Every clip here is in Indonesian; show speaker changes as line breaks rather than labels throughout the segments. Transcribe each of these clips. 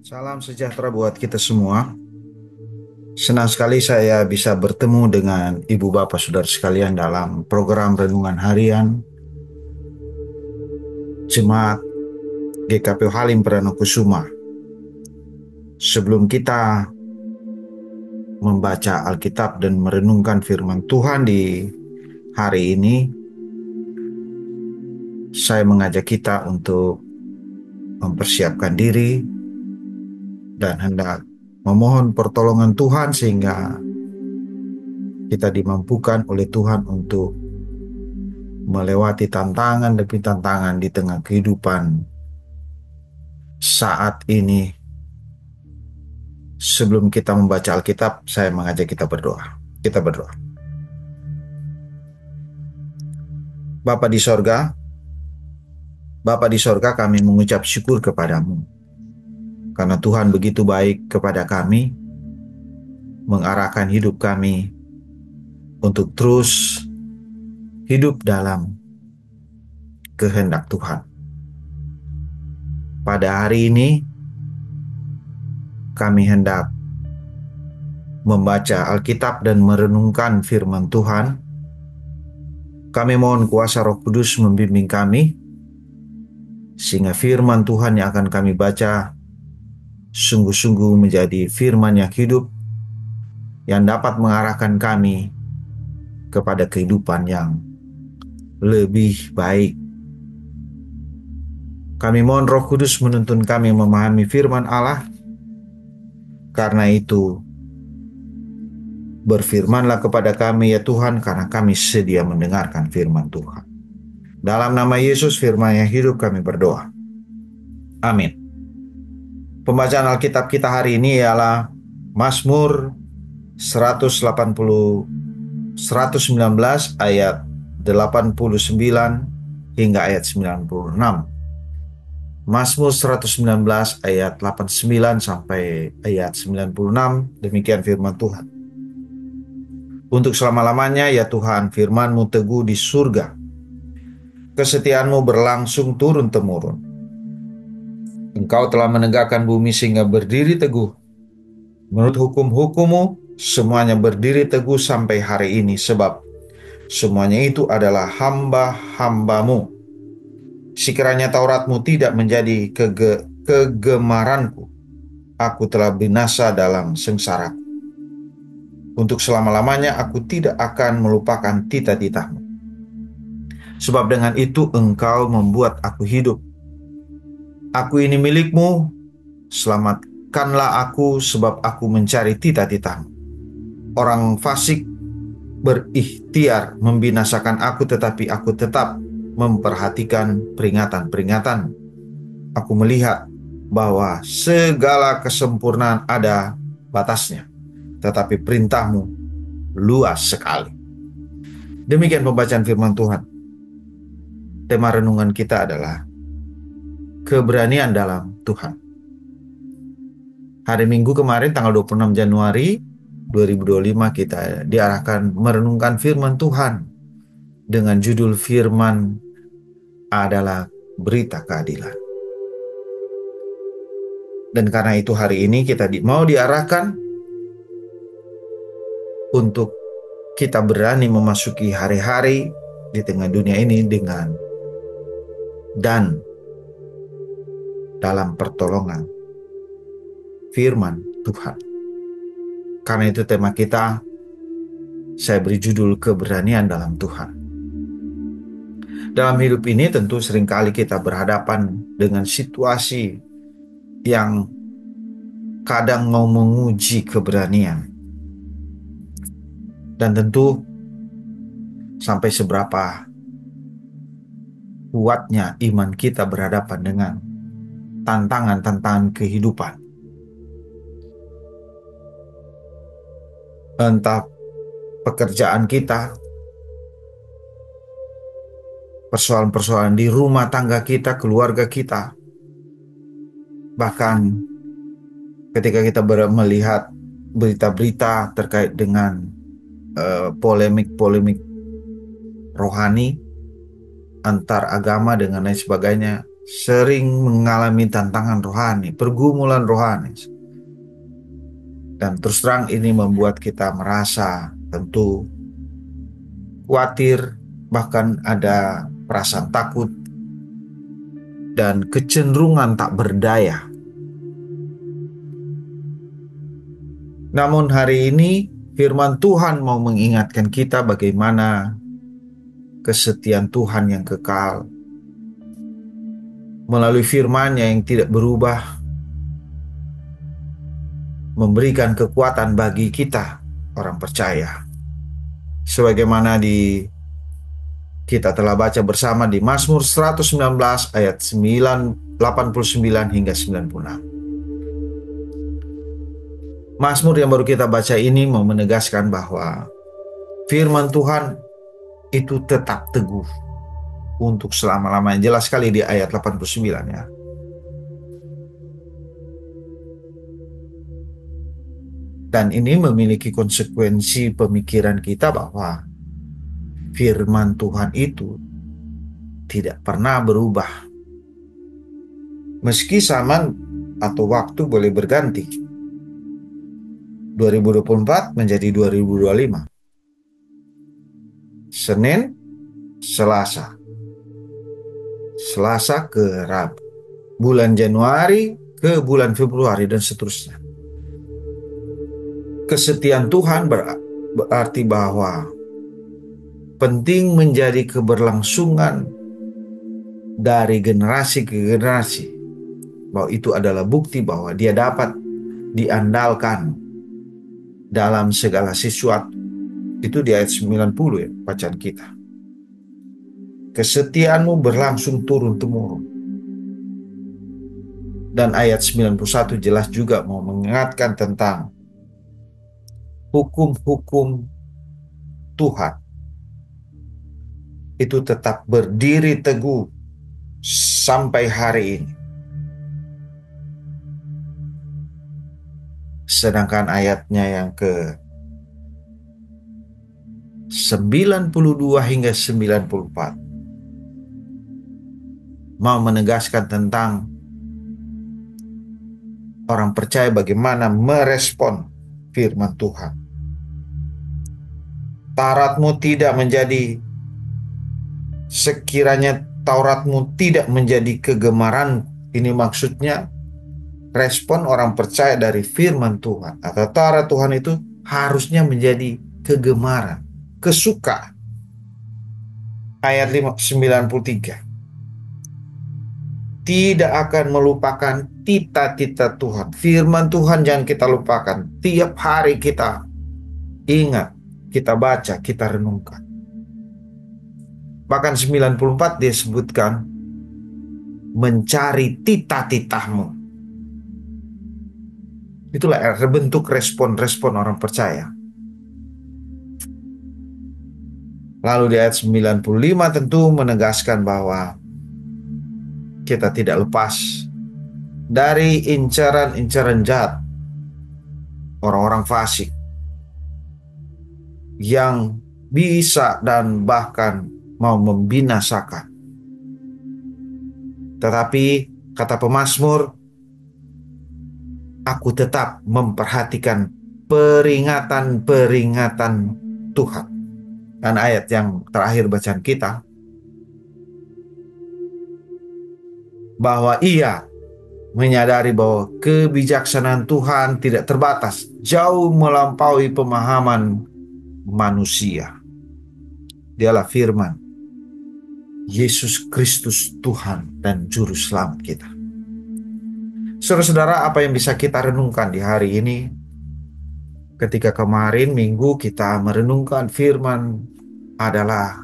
Salam sejahtera buat kita semua. Senang sekali saya bisa bertemu dengan Ibu Bapak Saudara sekalian dalam program Renungan Harian Jemaat GKP Halim Perdana Kusuma. Sebelum kita membaca Alkitab dan merenungkan firman Tuhan di hari ini, saya mengajak kita untuk mempersiapkan diri dan hendak memohon pertolongan Tuhan sehingga kita dimampukan oleh Tuhan untuk melewati tantangan demi tantangan di tengah kehidupan saat ini. Sebelum kita membaca Alkitab, saya mengajak kita berdoa. Kita berdoa. Bapa di sorga, kami mengucap syukur kepadamu. Karena Tuhan begitu baik kepada kami, mengarahkan hidup kami untuk terus hidup dalam kehendak Tuhan. Pada hari ini, kami hendak membaca Alkitab dan merenungkan firman Tuhan. Kami mohon kuasa Roh Kudus membimbing kami, sehingga firman Tuhan yang akan kami baca sungguh-sungguh menjadi firman yang hidup, yang dapat mengarahkan kami kepada kehidupan yang lebih baik. Kami mohon Roh Kudus menuntun kami memahami firman Allah. Karena itu, berfirmanlah kepada kami ya Tuhan, karena kami sedia mendengarkan firman Tuhan. Dalam nama Yesus firman yang hidup kami berdoa. Amin. Pembacaan Alkitab kita hari ini ialah Mazmur 119 ayat 89 hingga ayat 96. Mazmur 119 ayat 89 sampai ayat 96, demikian firman Tuhan. Untuk selama-lamanya ya Tuhan, firman-Mu teguh di surga. Kesetiaan-Mu berlangsung turun-temurun. Engkau telah menegakkan bumi sehingga berdiri teguh. Menurut hukum-hukum-Mu, semuanya berdiri teguh sampai hari ini, sebab semuanya itu adalah hamba-hamba-Mu. Sekiranya Taurat-Mu tidak menjadi kegemaranku, aku telah binasa dalam sengsaraku. Untuk selama-lamanya aku tidak akan melupakan titah-titah-Mu. Sebab dengan itu Engkau membuat aku hidup. Aku ini milik-Mu, selamatkanlah aku sebab aku mencari titah-titah-Mu. Orang fasik berikhtiar membinasakan aku, tetapi aku tetap memperhatikan peringatan-peringatan. Aku melihat bahwa segala kesempurnaan ada batasnya, tetapi perintah-Mu luas sekali. Demikian pembacaan firman Tuhan. Tema renungan kita adalah keberanian dalam Tuhan. Hari Minggu kemarin tanggal 26 Januari 2025 kita diarahkan merenungkan firman Tuhan dengan judul firman adalah berita keadilan. Dan karena itu hari ini kita mau diarahkan untuk kita berani memasuki hari-hari di tengah dunia ini dengan dan dalam pertolongan firman Tuhan. Karena itu tema kita, saya beri judul keberanian dalam Tuhan. Dalam hidup ini tentu seringkali kita berhadapan dengan situasi yang kadang mau menguji keberanian. Dan tentu sampai seberapa kuatnya iman kita berhadapan dengan tantangan-tantangan kehidupan. Entah pekerjaan kita, persoalan-persoalan di rumah tangga kita, keluarga kita. Bahkan ketika kita melihat berita-berita terkait dengan polemik-polemik rohani antar agama dengan lain sebagainya, sering mengalami tantangan rohani, pergumulan rohani. Dan terus terang ini membuat kita merasa tentu khawatir, bahkan ada perasaan takut dan kecenderungan tak berdaya. Namun hari ini firman Tuhan mau mengingatkan kita bagaimana kesetiaan Tuhan yang kekal. Melalui firman-Nya yang tidak berubah, memberikan kekuatan bagi kita, orang percaya. Sebagaimana kita telah baca bersama di Mazmur 119 ayat 89 hingga 96. Mazmur yang baru kita baca ini mau menegaskan bahwa firman Tuhan itu tetap teguh untuk selama-lamanya. Jelas sekali di ayat 89 ya. Dan ini memiliki konsekuensi pemikiran kita bahwa firman Tuhan itu tidak pernah berubah. Meski zaman atau waktu boleh berganti. 2024 menjadi 2025. Senin, Selasa. Selasa ke Rabu. Bulan Januari ke bulan Februari dan seterusnya. Kesetiaan Tuhan berarti bahwa penting menjadi keberlangsungan dari generasi ke generasi. Bahwa itu adalah bukti bahwa dia dapat diandalkan dalam segala sesuatu. Itu di ayat 90 ya, bacaan kita. Kesetiaanmu berlangsung turun-temurun. Dan ayat 91 jelas juga mau mengingatkan tentang hukum-hukum Tuhan. Itu tetap berdiri teguh sampai hari ini. Sedangkan ayatnya yang ke 92 hingga 94 mau menegaskan tentang orang percaya bagaimana merespon firman Tuhan. Tauratmu tidak menjadi, sekiranya Tauratmu tidak menjadi kegemaran. Ini maksudnya respon orang percaya dari firman Tuhan atau Taurat Tuhan itu harusnya menjadi kegemaran, kesukaan. Ayat 93. Tidak akan melupakan tita-tita Tuhan. Firman Tuhan jangan kita lupakan. Tiap hari kita ingat, kita baca, kita renungkan. Bahkan 94 dia sebutkan mencari tita-titamu. Itulah bentuk respon-respon orang percaya. Lalu di ayat 95 tentu menegaskan bahwa kita tidak lepas dari incaran-incaran jahat orang-orang fasik yang bisa dan bahkan mau membinasakan. Tetapi kata pemazmur, aku tetap memperhatikan peringatan-peringatan Tuhan. Dan ayat yang terakhir bacaan kita, bahwa ia menyadari bahwa kebijaksanaan Tuhan tidak terbatas, jauh melampaui pemahaman manusia. Dialah firman Yesus Kristus Tuhan dan Juru Selamat kita. Saudara-saudara, apa yang bisa kita renungkan di hari ini? Ketika kemarin Minggu kita merenungkan firman adalah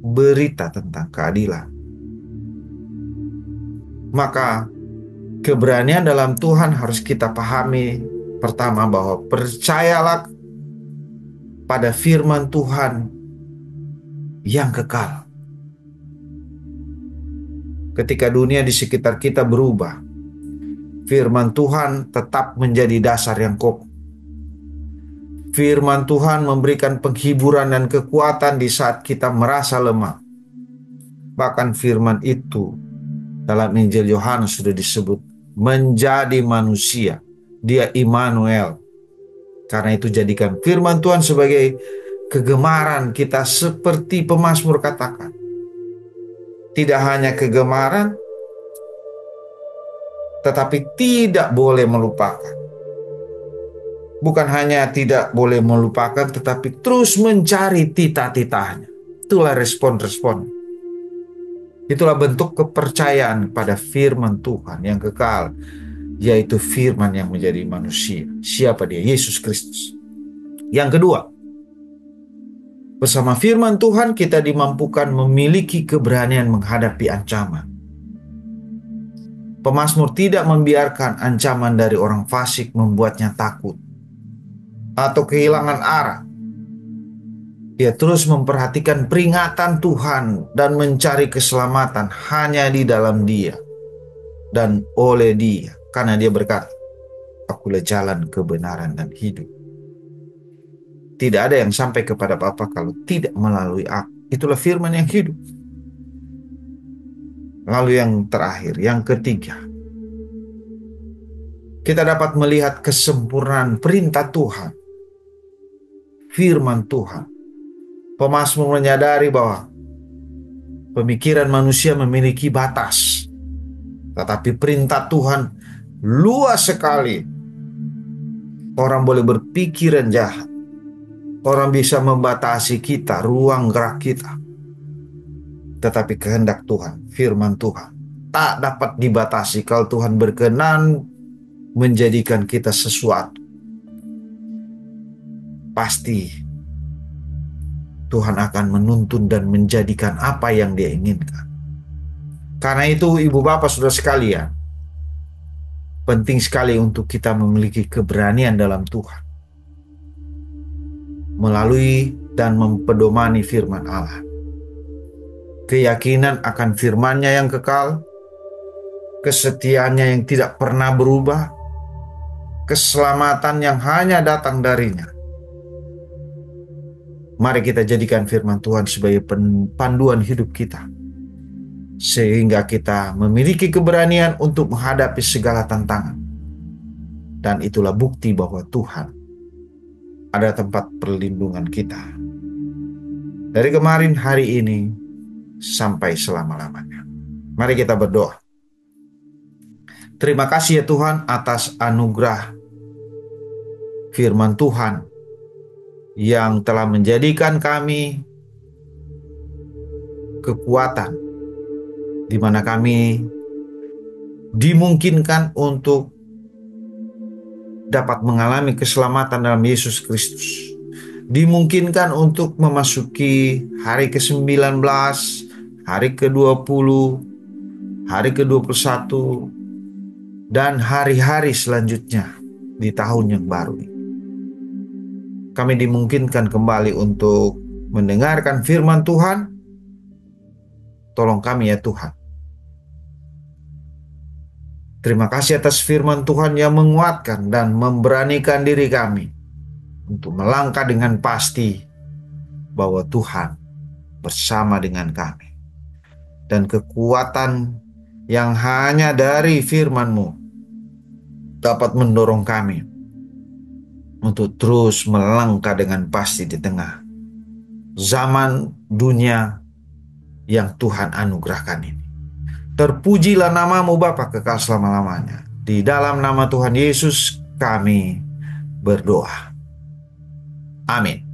berita tentang keadilan. Maka keberanian dalam Tuhan harus kita pahami. Pertama, bahwa percayalah pada firman Tuhan yang kekal. Ketika dunia di sekitar kita berubah, firman Tuhan tetap menjadi dasar yang kokoh. Firman Tuhan memberikan penghiburan dan kekuatan di saat kita merasa lemah. Bahkan firman itu Dalam Injil Yohanes sudah disebut menjadi manusia. Dia Immanuel. Karena itu jadikan firman Tuhan sebagai kegemaran kita seperti pemazmur katakan. Tidak hanya kegemaran, tetapi tidak boleh melupakan. Bukan hanya tidak boleh melupakan, tetapi terus mencari tita-titanya. Itulah respon-respon. Itulah bentuk kepercayaan pada firman Tuhan yang kekal, yaitu firman yang menjadi manusia. Siapa dia? Yesus Kristus. Yang kedua, bersama firman Tuhan kita dimampukan memiliki keberanian menghadapi ancaman. Pemazmur tidak membiarkan ancaman dari orang fasik membuatnya takut atau kehilangan arah. Dia terus memperhatikan peringatan Tuhan dan mencari keselamatan hanya di dalam Dia dan oleh Dia. Karena Dia berkata, "Akulah jalan, kebenaran, dan hidup. Tidak ada yang sampai kepada Bapa kalau tidak melalui aku." Itulah firman yang hidup. Lalu yang terakhir, yang ketiga, kita dapat melihat kesempurnaan perintah Tuhan, firman Tuhan. Pemazmur menyadari bahwa pemikiran manusia memiliki batas, tetapi perintah Tuhan luas sekali. Orang boleh berpikiran jahat, orang bisa membatasi kita, ruang gerak kita, tetapi kehendak Tuhan, firman Tuhan, tak dapat dibatasi. Kalau Tuhan berkenan menjadikan kita sesuatu, pasti Tuhan akan menuntun dan menjadikan apa yang Dia inginkan. Karena itu, ibu bapak saudara sekalian, penting sekali untuk kita memiliki keberanian dalam Tuhan, melalui dan mempedomani firman Allah. Keyakinan akan firman-Nya yang kekal, kesetiaannya yang tidak pernah berubah, keselamatan yang hanya datang darinya. Mari kita jadikan firman Tuhan sebagai panduan hidup kita, sehingga kita memiliki keberanian untuk menghadapi segala tantangan. Dan itulah bukti bahwa Tuhan ada tempat perlindungan kita. Dari kemarin, hari ini, sampai selama-lamanya. Mari kita berdoa. Terima kasih ya Tuhan atas anugerah firman Tuhan yang telah menjadikan kami kekuatan, di mana kami dimungkinkan untuk dapat mengalami keselamatan dalam Yesus Kristus. Dimungkinkan untuk memasuki hari ke-19, hari ke-20, hari ke-21, dan hari-hari selanjutnya di tahun yang baru ini. Kami dimungkinkan kembali untuk mendengarkan firman Tuhan. Tolong kami ya Tuhan. Terima kasih atas firman Tuhan yang menguatkan dan memberanikan diri kami untuk melangkah dengan pasti bahwa Tuhan bersama dengan kami. Dan kekuatan yang hanya dari firman-Mu dapat mendorong kami untuk terus melangkah dengan pasti di tengah zaman dunia yang Tuhan anugerahkan ini. Terpujilah nama-Mu Bapa kekal selama-lamanya. Di dalam nama Tuhan Yesus kami berdoa. Amin.